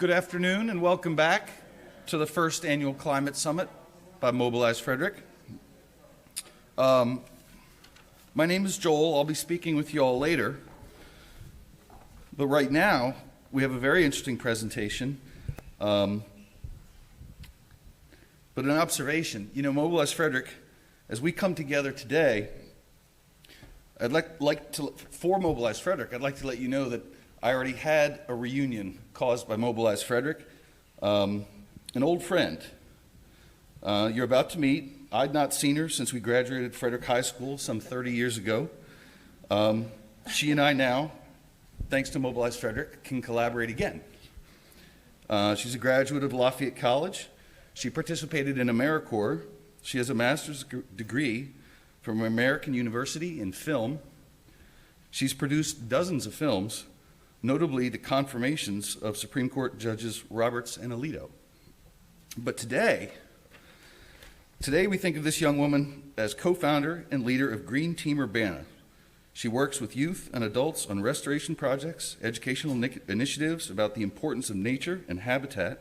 Good afternoon and welcome back to the first annual Climate Summit by Mobilize Frederick. My name is Joel. I'll be speaking with you all later. But right now, we have a very interesting presentation. But an observation. You know, Mobilize Frederick, as we come together today, for Mobilize Frederick, I'd like to let you know that I already had a reunion caused by Mobilize Frederick. An old friend you're about to meet. I'd not seen her since we graduated Frederick High School some 30 years ago. She and I now, thanks to Mobilize Frederick, can collaborate again. She's a graduate of Lafayette College. She participated in AmeriCorps. She has a master's degree from American University in film. She's produced dozens of films, notably the confirmations of Supreme Court Judges Roberts and Alito. But today we think of this young woman as co-founder and leader of Green Team Urbana. She works with youth and adults on restoration projects, educational initiatives about the importance of nature and habitat.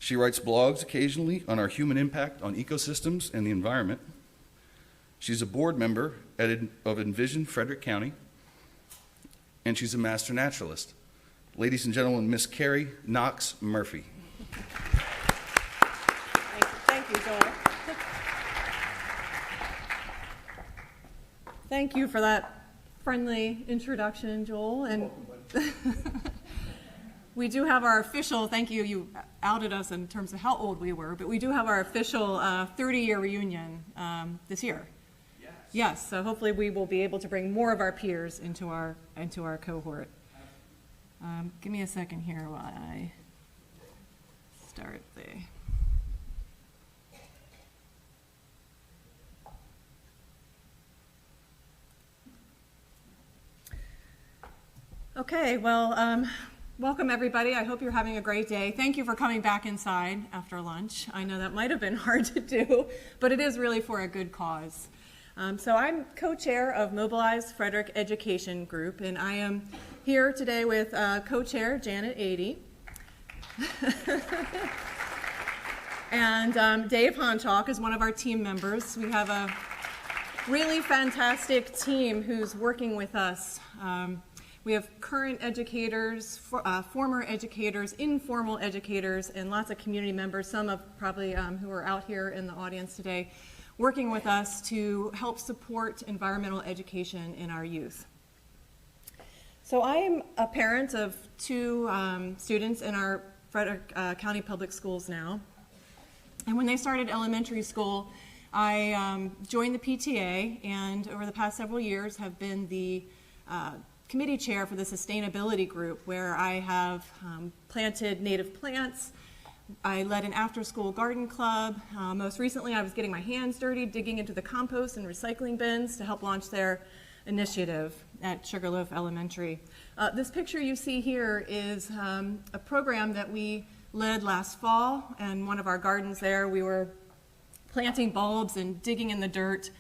She writes blogs occasionally on our human impact on ecosystems and the environment. She's a board member of Envision Frederick County, and she's a master naturalist. Ladies and gentlemen, Miss Carey Knox Murphy. Thank you, Joel. Thank you for that friendly introduction, Joel. And we do have our official, thank you, you outed us in terms of how old we were, but we do have our official 30-year reunion this year. Yes, so hopefully we will be able to bring more of our peers into our cohort. Give me a second here while I start the... Okay, well, welcome everybody. I hope you're having a great day. Thank you for coming back inside after lunch. I know that might have been hard to do, but it is really for a good cause. So I'm co-chair of Mobilize Frederick Education Group, and I am here today with co-chair Janet Adey and Dave Honchak is one of our team members. We have a really fantastic team who's working with us. We have current educators, former educators, informal educators, and lots of community members, some of probably who are out here in the audience today, working with us to help support environmental education in our youth. So I'm a parent of two students in our Frederick County Public Schools now. And when they started elementary school, I joined the PTA, and over the past several years have been the committee chair for the sustainability group, where I have planted native plants. I led an after-school garden club. Most recently, I was getting my hands dirty, digging into the compost and recycling bins to help launch their initiative at Sugarloaf Elementary. This picture you see here is a program that we led last fall, and one of our gardens there, we were planting bulbs and digging in the dirt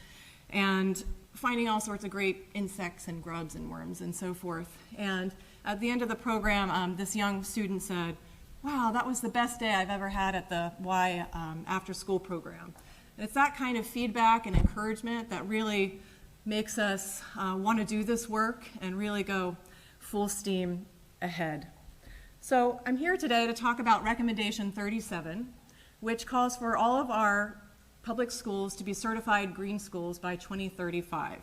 and finding all sorts of great insects and grubs and worms and so forth. And at the end of the program, this young student said, "Wow, that was the best day I've ever had at the Y after-school program." And it's that kind of feedback and encouragement that really makes us want to do this work and really go full steam ahead. So I'm here today to talk about Recommendation 37, which calls for all of our public schools to be certified green schools by 2035.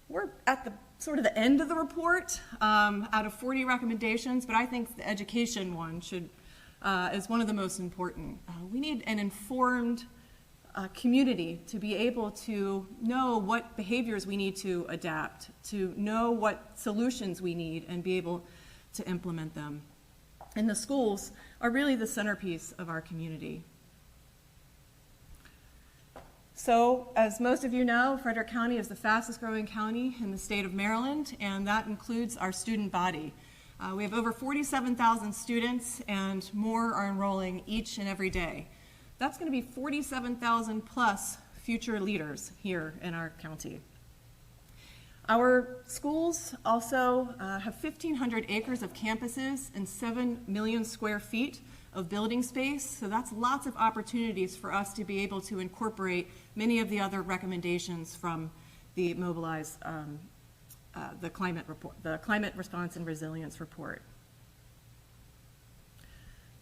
We're at the sort of the end of the report out of 40 recommendations, but I think the education one is one of the most important. We need an informed community to be able to know what behaviors we need to adapt, to know what solutions we need and be able to implement them. And the schools are really the centerpiece of our community. So, as most of you know, Frederick County is the fastest growing county in the state of Maryland, and that includes our student body. We have over 47,000 students, and more are enrolling each and every day. That's going to be 47,000 plus future leaders here in our county. Our schools also have 1,500 acres of campuses and 7 million square feet of building space, so that's lots of opportunities for us to be able to incorporate many of the other recommendations from the Mobilize, the climate report, the Climate Response and Resilience Report.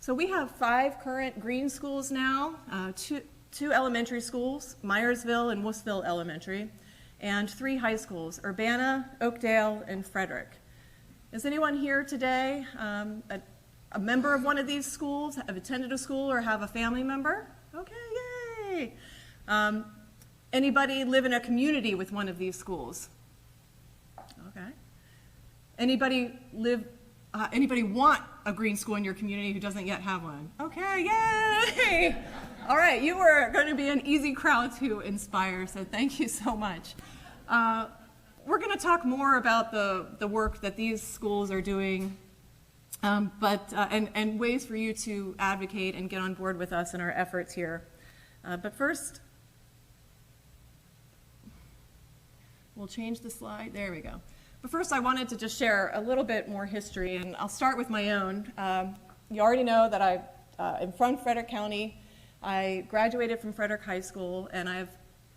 So we have 5 current green schools now, two elementary schools, Myersville and Woosville Elementary, and 3 high schools, Urbana, Oakdale, and Frederick. Is anyone here today a member of one of these schools, have attended a school, or have a family member? Okay, yay! Anybody live in a community with one of these schools? Okay. Anybody want a green school in your community who doesn't yet have one? Okay, yay! All right, you are going to be an easy crowd to inspire, so thank you so much. We're going to talk more about the work that these schools are doing, and ways for you to advocate and get on board with us in our efforts here. But first, we'll change the slide. There we go. But first, I wanted to just share a little bit more history, and I'll start with my own. You already know that I'm from Frederick County. I graduated from Frederick High School, and I have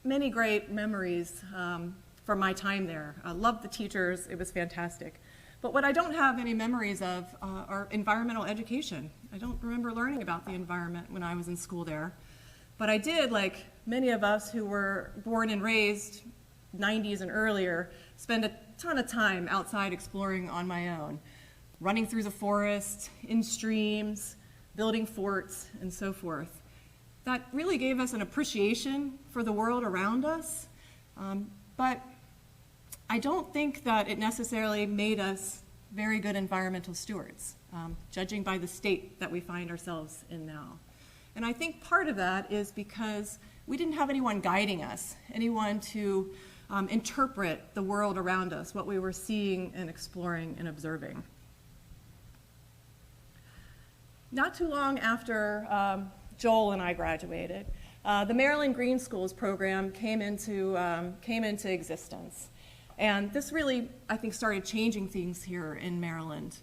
many great memories from my time there. I loved the teachers. It was fantastic. But what I don't have any memories of are environmental education. I don't remember learning about the environment when I was in school there. But I did, like many of us who were born and raised 90s and earlier, spend a ton of time outside exploring on my own, running through the forest, in streams, building forts, and so forth. That really gave us an appreciation for the world around us, but I don't think that it necessarily made us very good environmental stewards, judging by the state that we find ourselves in now. And I think part of that is because we didn't have anyone guiding us, anyone to interpret the world around us, what we were seeing and exploring and observing. Not too long after Joel and I graduated, the Maryland Green Schools program came into existence. And this really, I think, started changing things here in Maryland.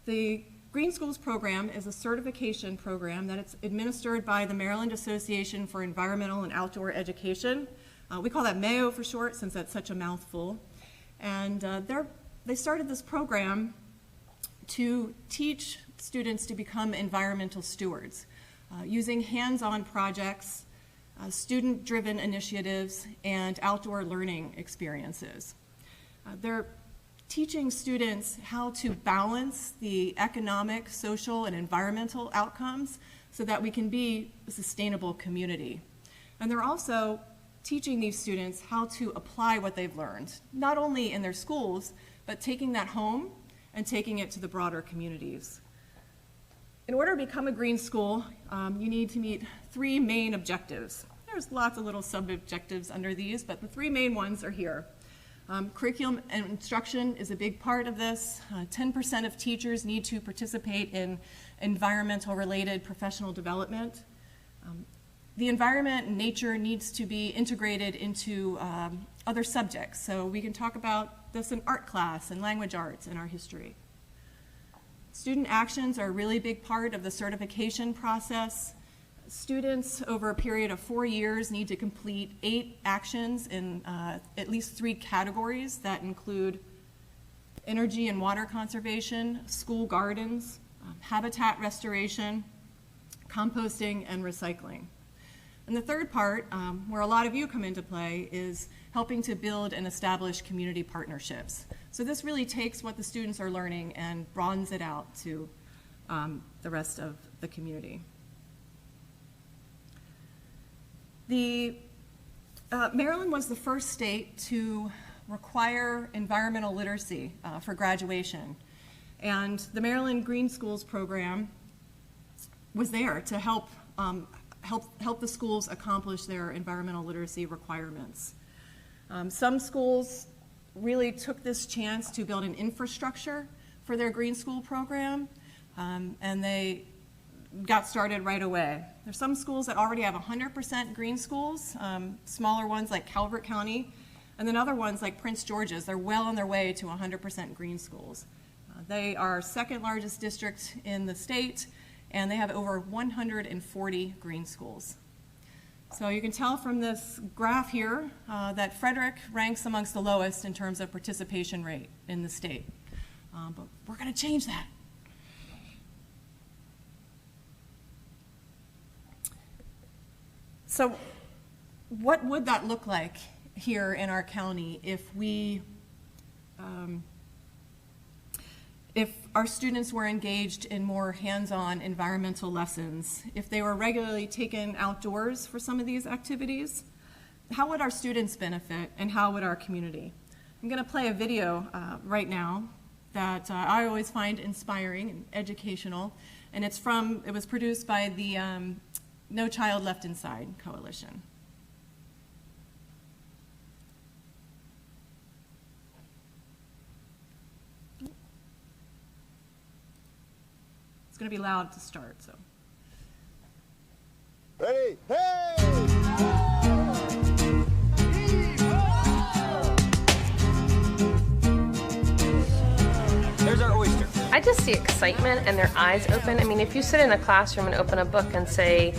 The Green Schools program is a certification program that it's administered by the Maryland Association for Environmental and Outdoor Education. We call that MAO for short, since that's such a mouthful. And they started this program to teach students to become environmental stewards, using hands-on projects, student-driven initiatives, and outdoor learning experiences. They're teaching students how to balance the economic, social, and environmental outcomes so that we can be a sustainable community. And they're also teaching these students how to apply what they've learned, not only in their schools, but taking that home and taking it to the broader communities. In order to become a green school, you need to meet 3 main objectives. There's lots of little sub-objectives under these, but the 3 main ones are here. Curriculum and instruction is a big part of this. 10% of teachers need to participate in environmental-related professional development. The environment and nature needs to be integrated into other subjects. So we can talk about this in art class and language arts in our history. Student actions are a really big part of the certification process. Students over a period of 4 years need to complete 8 actions in at least 3 categories that include energy and water conservation, school gardens, habitat restoration, composting, and recycling. And the third part, where a lot of you come into play, is helping to build and establish community partnerships. So this really takes what the students are learning and broadens it out to the rest of the community. Maryland was the first state to require environmental literacy for graduation. And the Maryland Green Schools program was there to help the schools accomplish their environmental literacy requirements. Some schools really took this chance to build an infrastructure for their Green School program, and they got started right away. There's some schools that already have 100% green schools. Smaller ones like Calvert County And then other ones like Prince George's, they're well on their way to 100% green schools. They are second largest district in the state, and they have over 140 green schools. So you can tell from this graph here that Frederick ranks amongst the lowest in terms of participation rate in the state. But we're going to change that. So what would that look like here in our county if our students were engaged in more hands-on environmental lessons, if they were regularly taken outdoors for some of these activities? How would our students benefit, and how would our community? I'm going to play a video right now that I always find inspiring and educational, and it was produced by the No Child Left Inside Coalition. It's going to be loud to start, so. Ready? Hey! There's our oyster. I just see excitement and their eyes open. I mean, if you sit in a classroom and open a book and say,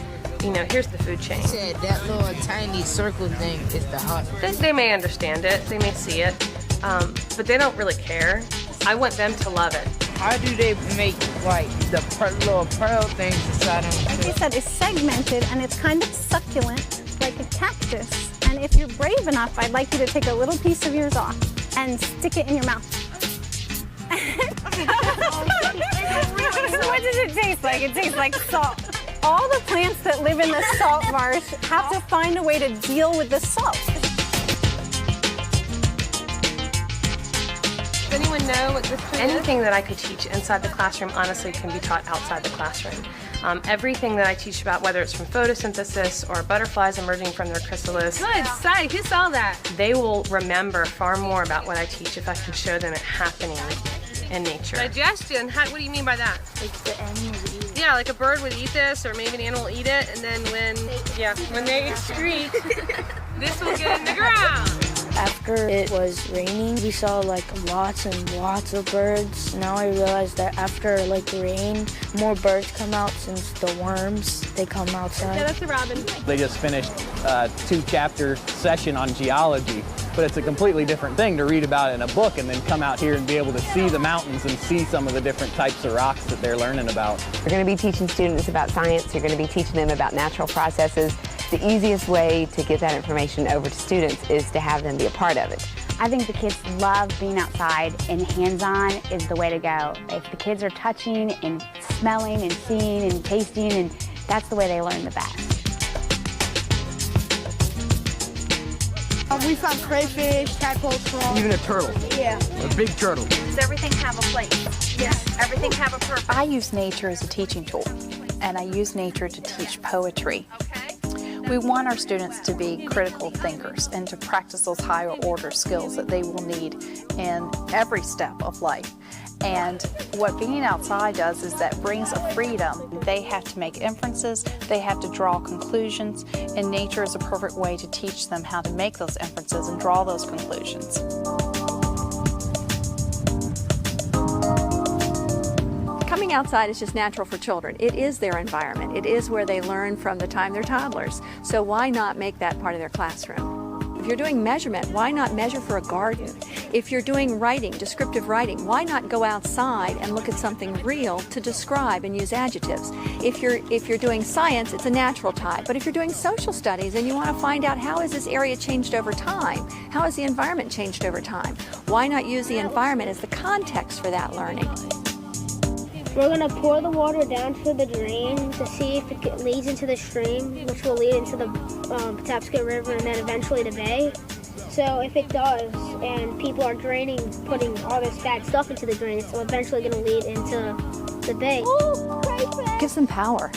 you know, here's the food chain. Said that little tiny circle thing is the heart. They may understand it, they may see it, but they don't really care. I want them to love it. How do they make, like, the little pearl things inside them? Like I said, it's segmented and it's kind of succulent, like a cactus. And if you're brave enough, I'd like you to take a little piece of yours off and stick it in your mouth. What does it taste like? It tastes like salt. All the plants that live in the salt marsh have to find a way to deal with the salt. Does anyone know what this food is? Anything that I could teach inside the classroom honestly can be taught outside the classroom. Everything that I teach about, whether it's from photosynthesis or butterflies emerging from their chrysalis. Good sight, who saw that? They will remember far more about what I teach if I can show them it happening in nature. Digestion, what do you mean by that? Like the animal would eat. Yeah, like a bird would eat this, or maybe an animal will eat it, and then when they excrete, this will get in the ground. After it was raining, we saw like lots and lots of birds. Now I realize that after like rain, more birds come out since the worms, they come outside. Yeah, that's a robin. They just finished a 2-chapter session on geology, but it's a completely different thing to read about in a book and then come out here and be able to see the mountains and see some of the different types of rocks that they're learning about. You're going to be teaching students about science. You're going to be teaching them about natural processes. The easiest way to get that information over to students is to have them be a part of it. I think the kids love being outside, and hands-on is the way to go. If the kids are touching and smelling and seeing and tasting, and that's the way they learn the best. We found crayfish, tadpoles, frogs. Even a turtle. Yeah. A big turtle. Does everything have a place? Yes. Everything have a purpose? I use nature as a teaching tool, and I use nature to teach poetry. We want our students to be critical thinkers and to practice those higher order skills that they will need in every step of life. And what being outside does is that brings a freedom. They have to make inferences, they have to draw conclusions, and nature is a perfect way to teach them how to make those inferences and draw those conclusions. Coming outside is just natural for children. It is their environment. It is where they learn from the time they're toddlers. So why not make that part of their classroom? If you're doing measurement, why not measure for a garden? If you're doing writing, descriptive writing, why not go outside and look at something real to describe and use adjectives? If you're doing science, it's a natural type. But if you're doing social studies and you want to find out how has this area changed over time, how has the environment changed over time, why not use the environment as the context for that learning? We're going to pour the water down to the drain to see if it leads into the stream, which will lead into the Patapsco River and then eventually the bay. So if it does, and people are draining, putting all this bad stuff into the drain, it's eventually going to lead into the bay. It gives them power.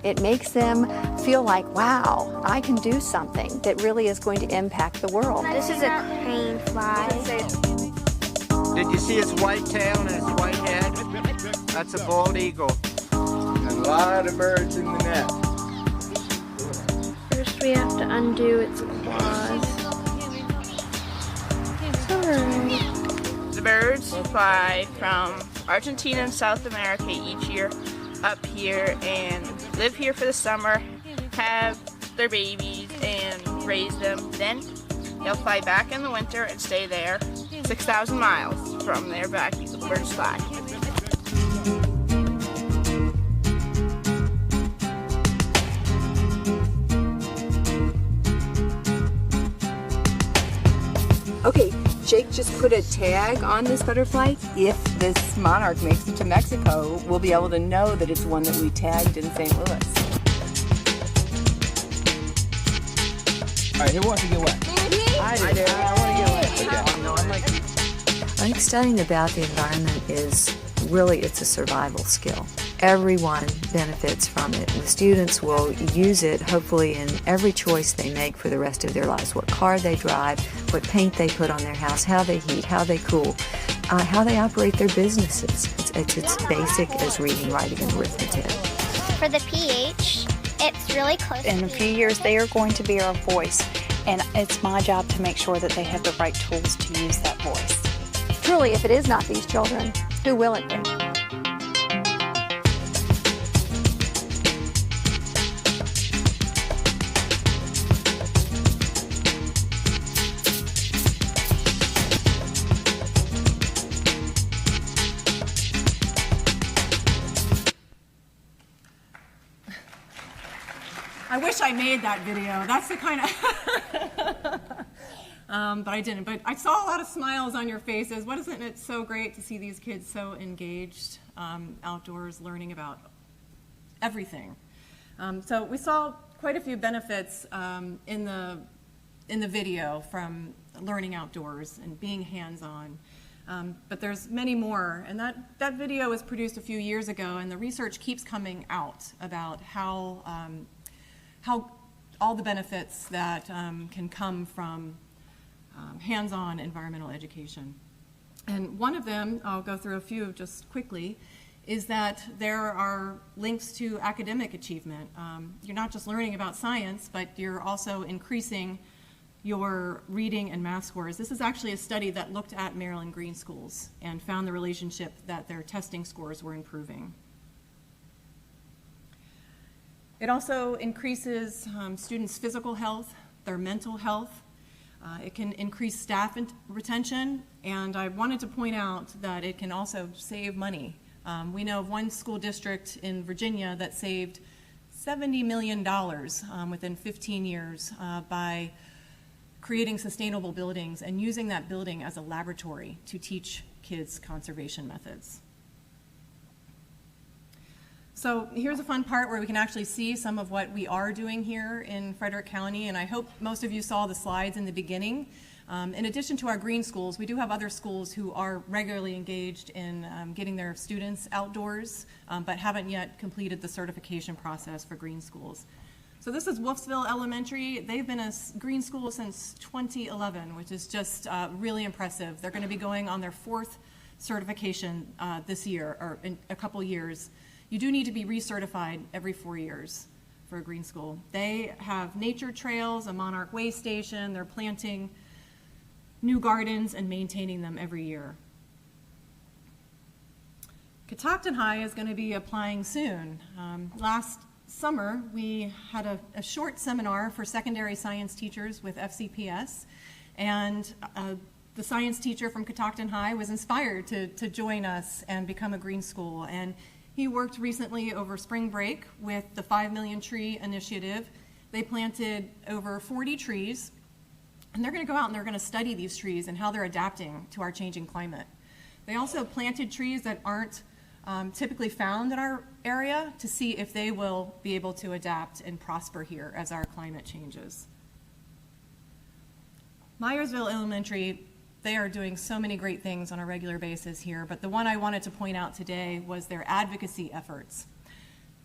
It makes them feel like, wow, I can do something that really is going to impact the world. This is a crane fly. Did you see its white tail and its white head? That's a bald eagle. And a lot of birds in the net. First we have to undo its claws. bird. The birds fly from Argentina and South America each year up here and live here for the summer, have their babies and raise them. Then they'll fly back in the winter and stay there 6,000 miles from there back. The birds fly. Okay, Jake just put a tag on this butterfly. If this monarch makes it to Mexico, we'll be able to know that it's one that we tagged in St. Louis. All right, who wants to get wet? I do. I want to get wet. Okay. I think studying about the environment is really, it's a survival skill. Everyone benefits from it. The students will use it hopefully in every choice they make for the rest of their lives. What car they drive, what paint they put on their house, how they heat, how they cool, how they operate their businesses. It's basic as reading, writing, and arithmetic. For the pH, it's really close. In a few years, they are going to be our voice, and it's my job to make sure that they have the right tools to use that voice. Truly, if it is not these children, who will it be? I wish I made that video. That's the kind of, but I didn't. But I saw a lot of smiles on your faces. Isn't it so great to see these kids so engaged outdoors, learning about everything? So we saw quite a few benefits in the video from learning outdoors and being hands-on. But there's many more, and that video was produced a few years ago, and the research keeps coming out about how all the benefits that can come from hands-on environmental education. And one of them, I'll go through a few just quickly, is that there are links to academic achievement. You're not just learning about science, but you're also increasing your reading and math scores. This is actually a study that looked at Maryland Green schools and found the relationship that their testing scores were improving. It also increases students' physical health, their mental health. It can increase staff retention, and I wanted to point out that it can also save money. We know of one school district in Virginia that saved $70 million within 15 years by creating sustainable buildings and using that building as a laboratory to teach kids conservation methods. So here's a fun part where we can actually see some of what we are doing here in Frederick County, and I hope most of you saw the slides in the beginning. In addition to our green schools, we do have other schools who are regularly engaged in getting their students outdoors, but haven't yet completed the certification process for green schools. So this is Wolfsville Elementary. They've been a green school since 2011, which is just really impressive. They're going to be going on their 4th certification this year, or in a couple years. You do need to be recertified every 4 years for a green school. They have nature trails, a monarch way station. They're planting new gardens and maintaining them every year. Catoctin High is going to be applying soon. Last summer, we had a short seminar for secondary science teachers with FCPS, and the science teacher from Catoctin High was inspired to join us and become a green school. And he worked recently over spring break with the 5 Million Tree Initiative. They planted over 40 trees, and they're going to go out and they're going to study these trees and how they're adapting to our changing climate. They also planted trees that aren't typically found in our area to see if they will be able to adapt and prosper here as our climate changes. Myersville Elementary, they are doing so many great things on a regular basis here, but the one I wanted to point out today was their advocacy efforts.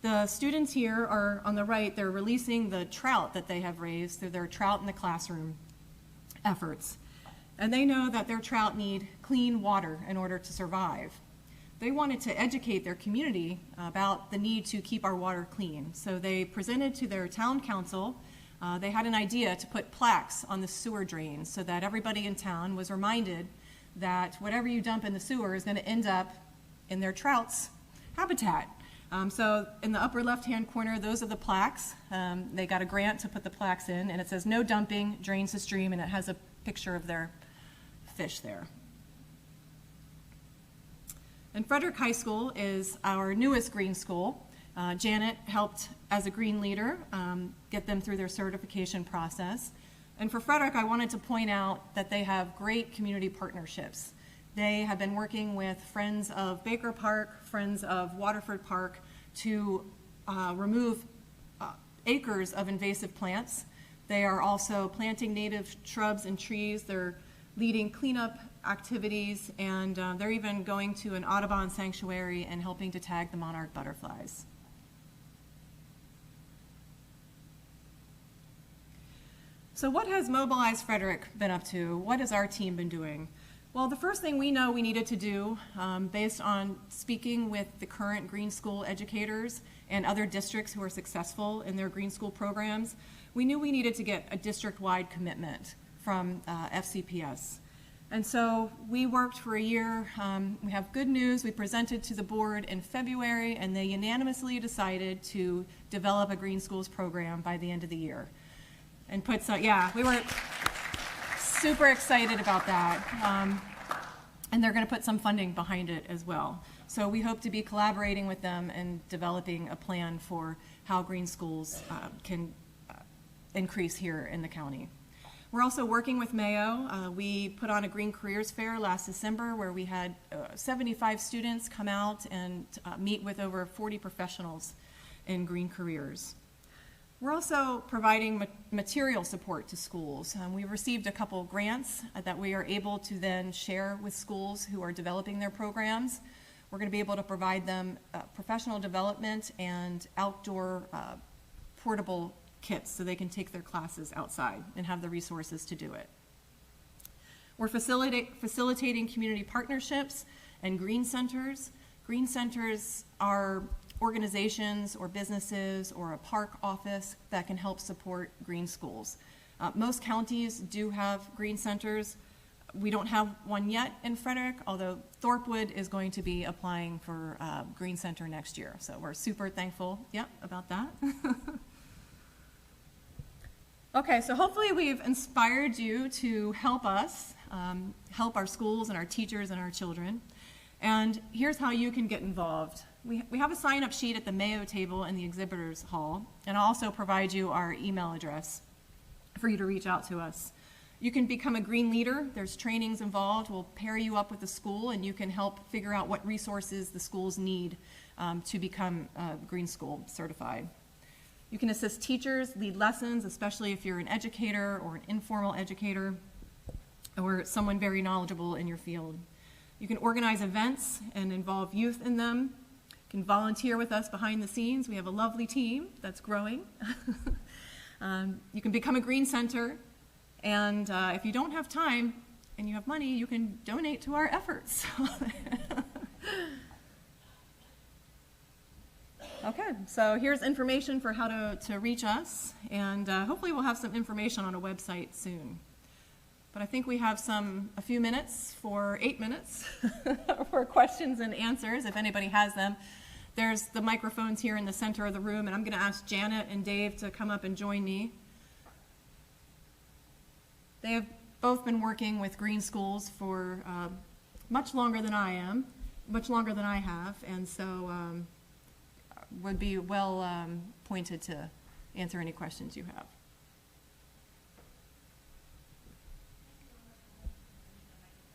The students here are on the right, they're releasing the trout that they have raised through their Trout in the Classroom efforts. And they know that their trout need clean water in order to survive. They wanted to educate their community about the need to keep our water clean. So they presented to their town council they had an idea to put plaques on the sewer drains so that everybody in town was reminded that whatever you dump in the sewer is going to end up in their trout's habitat. So in the upper left-hand corner, those are the plaques. They got a grant to put the plaques in, and it says no dumping, drains the stream, and it has a picture of their fish there. And Frederick High School is our newest green school. Janet helped as a green leader get them through their certification process. And for Frederick, I wanted to point out that they have great community partnerships. They have been working with Friends of Baker Park, Friends of Waterford Park to remove acres of invasive plants. They are also planting native shrubs and trees. They're leading cleanup activities, and they're even going to an Audubon sanctuary and helping to tag the monarch butterflies. So what has Mobilize Frederick been up to? What has our team been doing? Well, the first thing we know we needed to do, based on speaking with the current green school educators and other districts who are successful in their green school programs, we knew we needed to get a district-wide commitment from FCPS. And so we worked for a year. We have good news. We presented to the board in February, and they unanimously decided to develop a green schools program by the end of the year. And put some, yeah, we were super excited about that. And they're going to put some funding behind it as well. So we hope to be collaborating with them and developing a plan for how green schools can increase here in the county. We're also working with Mayo. We put on a Green Careers Fair last December where we had 75 students come out and meet with over 40 professionals in green careers. We're also providing material support to schools. We received a couple grants that we are able to then share with schools who are developing their programs. We're going to be able to provide them professional development and outdoor portable kits so they can take their classes outside and have the resources to do it. We're facilitating community partnerships and green centers. Green centers are organizations or businesses or a park office that can help support green schools. Most counties do have green centers. We don't have one yet in Frederick, although Thorpewood is going to be applying for green center next year. So we're super thankful, about that. Okay, so hopefully we've inspired you to help us, help our schools and our teachers and our children. And here's how you can get involved. We have a sign-up sheet at the Mayo table in the exhibitors hall, and I'll also provide you our email address for you to reach out to us. You can become a green leader. There's trainings involved. We'll pair you up with the school, and you can help figure out what resources the schools need to become green school certified. You can assist teachers, lead lessons, especially if you're an educator or an informal educator or someone very knowledgeable in your field. You can organize events and involve youth in them. You can volunteer with us behind the scenes. We have a lovely team that's growing. You can become a green center. And if you don't have time and you have money, you can donate to our efforts. Okay, so here's information for how to reach us, and hopefully we'll have some information on a website soon. But I think we have a few minutes, 8 minutes, for questions and answers, if anybody has them. There's the microphones here in the center of the room, and I'm going to ask Janet and Dave to come up and join me. They have both been working with green schools for much longer than I have, and so would be well pointed to answer any questions you have.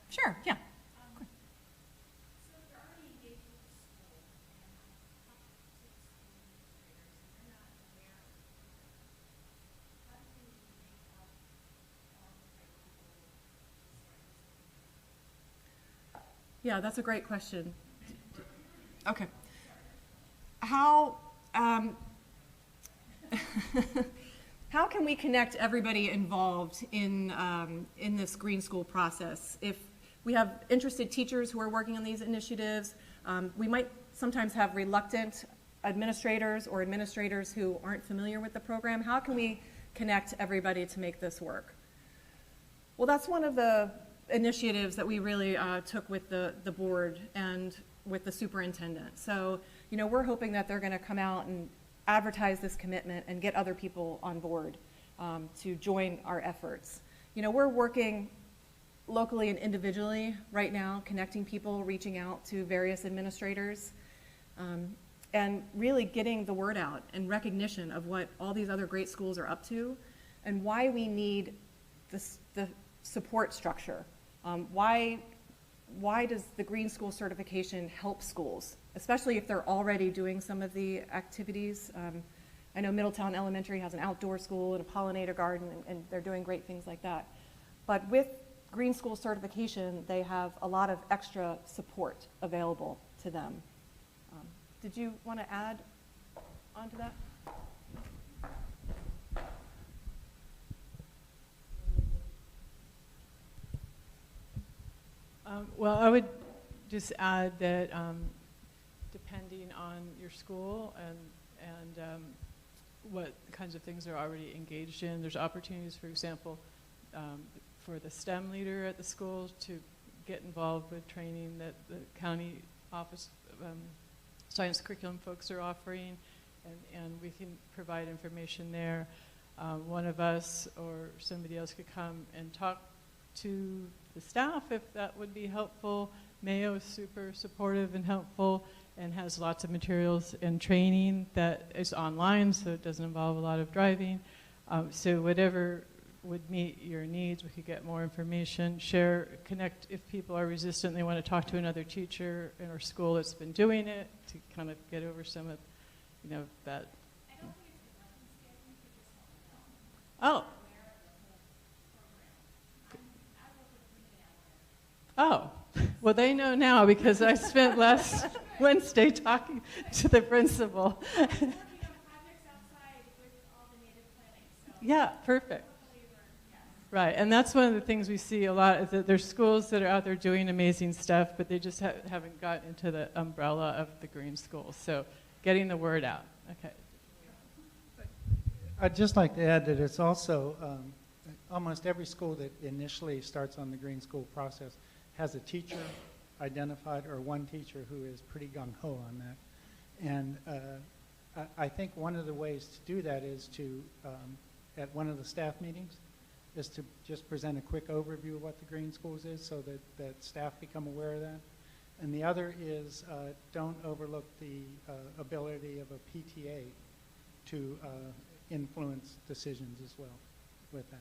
Sure, yeah. Yeah, that's a great question. Okay. How can we connect everybody involved in this green school process? If we have interested teachers who are working on these initiatives, we might sometimes have reluctant administrators or administrators who aren't familiar with the program. How can we connect everybody to make this work. Well, that's one of the initiatives that we really took with the board and with the superintendent. So, you know, we're hoping that they're going to come out and advertise this commitment and get other people on board to join our efforts. You know, we're working locally and individually right now, connecting people, reaching out to various administrators, and really getting the word out and recognition of what all these other great schools are up to and why we need the support structure. Why does the Green School certification help schools, especially if they're already doing some of the activities? I know Middletown Elementary has an outdoor school and a pollinator garden, and they're doing great things like that. But with Green School certification, they have a lot of extra support available to them. Did you want to add on to that? Well, I would just add that depending on your school and what kinds of things they're already engaged in, there's opportunities, for example, for the STEM leader at the school to get involved with training that the county office science curriculum folks are offering, and we can provide information there. One of us or somebody else could come and talk to the staff if that would be helpful. Mayo is super supportive and helpful and has lots of materials and training that is online, so it doesn't involve a lot of driving. So whatever would meet your needs, we could get more information, share, connect if people are resistant, they want to talk to another teacher in our school that's been doing it to kind of get over some of, you know, that. Oh. Oh, well, they know now because I spent last Wednesday talking to the principal. Yeah, perfect. Right, and that's one of the things we see a lot, is that there's schools that are out there doing amazing stuff, but they just haven't got into the umbrella of the Green Schools. So getting the word out. Okay. I'd just like to add that it's also, almost every school that initially starts on the Green School process has a teacher identified, or one teacher who is pretty gung-ho on that. And I think one of the ways to do that is to, at one of the staff meetings, is to just present a quick overview of what the Green Schools is so that staff become aware of that. And the other is don't overlook the ability of a PTA to influence decisions as well with that.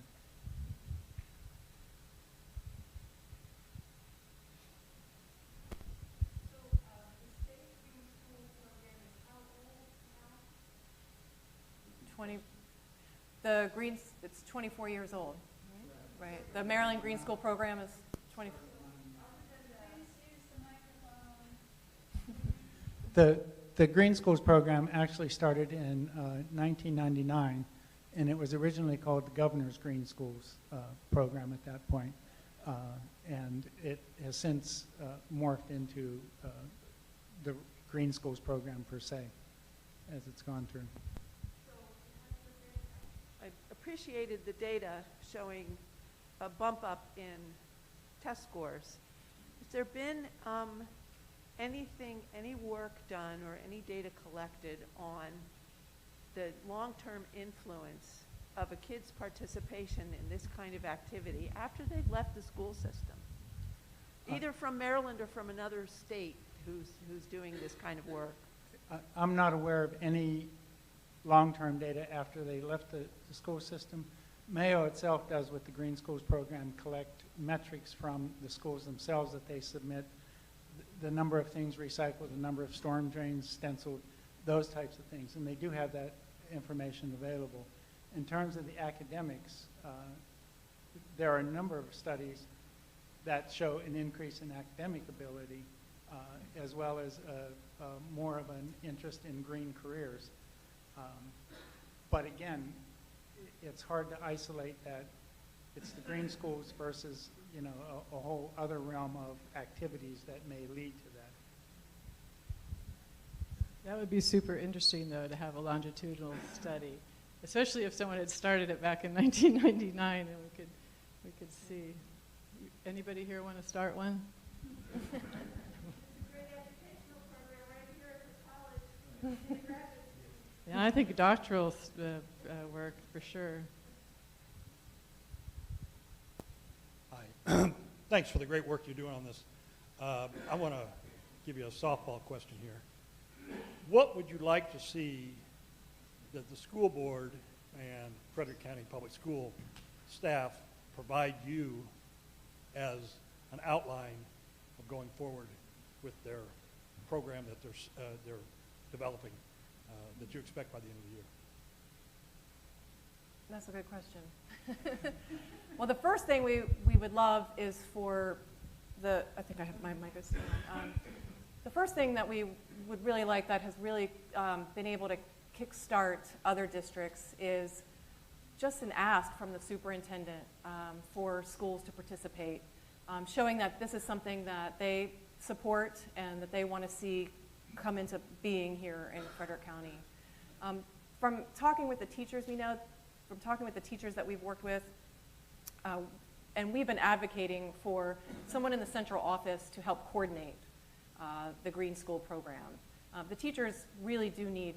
The Green, it's 24 years old, right? The Maryland Green School program is 24. The Green Schools program actually started in 1999, and it was originally called the Governor's Green Schools program at that point. And it has since morphed into the Green Schools program per se, as it's gone through. I appreciated the data showing a bump up in test scores. Has there been any work done or any data collected on the long-term influence of a kid's participation in this kind of activity after they've left the school system, either from Maryland or from another state who's doing this kind of work? I'm not aware of any long-term data after they left the school system. Mayo itself does, with the Green Schools program, collect metrics from the schools themselves that they submit, the number of things recycled, the number of storm drains stenciled, those types of things, and they do have that information available. In terms of the academics, there are a number of studies that show an increase in academic ability, as well as more of an interest in green careers. But again, it's hard to isolate that it's the Green Schools versus, you know, a whole other realm of activities that may lead to that. That would be super interesting, though, to have a longitudinal study especially if someone had started it back in 1999 and we could see. Anybody here want to start one? Yeah, I think doctoral work for sure. Hi. Thanks for the great work you're doing on this. I want to give you a softball question here. What would you like to see that the school board and Frederick County Public School staff provide you as an outline of going forward with their program that they're developing that you expect by the end of the year? That's a good question. Well, the first thing we would love is for I think I have my mic is still on. The first thing that we would really like that has really been able to kickstart other districts is just an ask from the superintendent for schools to participate, showing that this is something that they support and that they want to see come into being here in Frederick County. From talking with the teachers we know, from talking with the teachers that we've worked with, and we've been advocating for someone in the central office to help coordinate the Green School program. The teachers really do need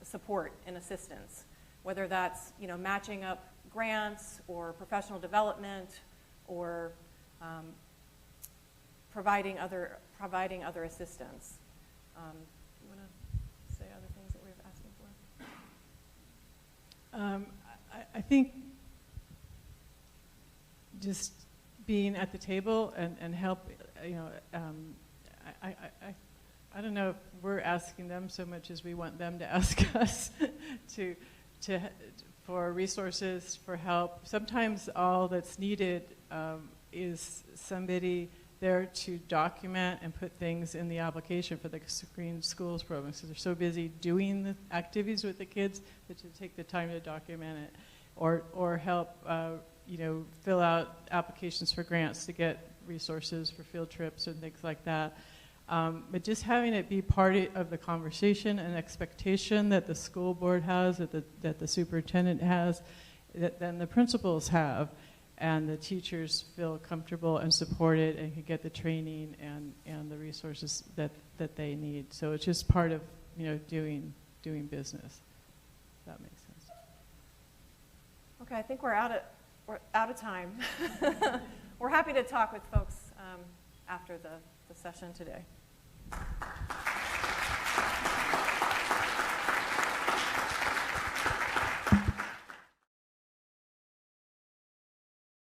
support and assistance, whether that's matching up grants or professional development or providing other assistance. You want to say other things that we're asking for? I think just being at the table and help, I don't know if we're asking them so much as we want them to ask us for resources, for help. Sometimes all that's needed is somebody there to document and put things in the application for the Green Schools program. So they're so busy doing the activities with the kids that to take the time to document it, or help fill out applications for grants to get resources for field trips and things like that. But just having it be part of the conversation and expectation that the school board has, that the superintendent has, that then the principals have, and the teachers feel comfortable and supported and can get the training and the resources that they need. So it's just part of doing business. If that makes sense. Okay, I think we're out of time. We're happy to talk with folks after the session today.